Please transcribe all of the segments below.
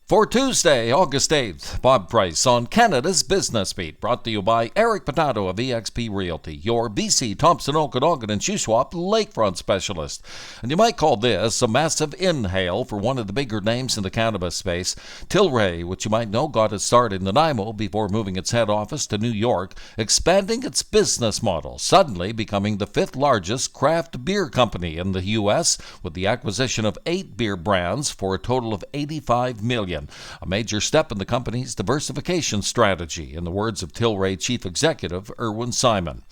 For Tuesday, August 8th, Bob Price on Canada's Business Beat, brought to you by Eric Patato of eXp Realty, your BC, Thompson, Okanagan, and Shuswap lakefront specialist. And you might call this a massive inhale for one of the bigger names in the cannabis space. Tilray, which you might know got its start in Nanaimo before moving its head office to New York, expanding its business model, suddenly becoming the fifth largest craft beer company in the U.S., with the acquisition of 8 beer brands for a total of $85 million. A major step in the company's diversification strategy, in the words of Tilray Chief Executive Irwin Simon.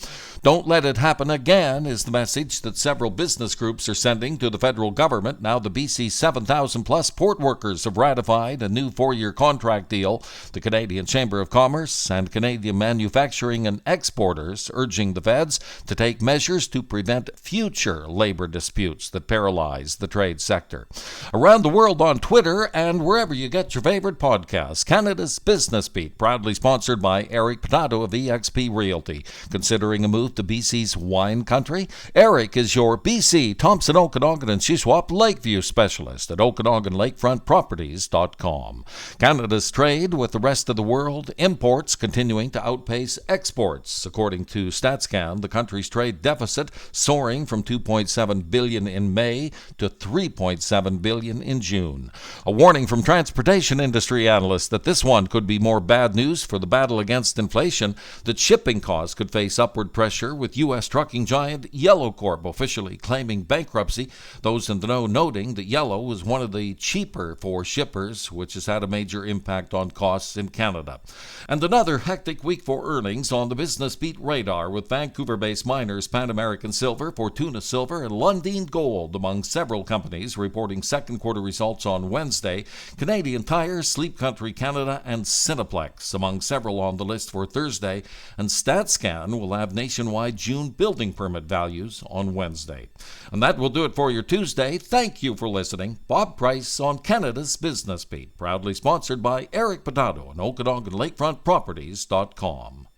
Don't let it happen again is the message that several business groups are sending to the federal government. Now the BC 7,000-plus port workers have ratified a new 4-year contract deal. The Canadian Chamber of Commerce and Canadian Manufacturing and Exporters urging the feds to take measures to prevent future labor disputes that paralyze the trade sector. Around the world on Twitter and wherever you get your favorite podcasts, Canada's Business Beat, proudly sponsored by Eric Patato of eXp Realty. Considering a move to BC's wine country? Eric is your BC, Thompson, Okanagan, and Shuswap Lakeview specialist at OkanaganLakefrontProperties.com. Canada's trade with the rest of the world, imports continuing to outpace exports. According to StatsCan, the country's trade deficit soaring from $2.7 billion in May to $3.7 billion in June. A warning from transportation industry analysts that this one could be more bad news for the battle against inflation, that shipping costs could face upward pressure with U.S. trucking giant Yellow Corp officially claiming bankruptcy. Those in the know noting that Yellow is one of the cheaper for shippers, which has had a major impact on costs in Canada. And another hectic week for earnings on the Business Beat radar, with Vancouver-based miners Pan American Silver, Fortuna Silver, and Lundin Gold among several companies reporting second quarter results on Wednesday. Canadian Tire, Sleep Country Canada, and Cineplex among several on the list for Thursday. And StatsCan will have nationwide June building permit values on Wednesday. And that will do it for your Tuesday. Thank you for listening. Bob Price on Canada's Business Beat, proudly sponsored by Eric Patato and OkanaganLakefrontProperties.com.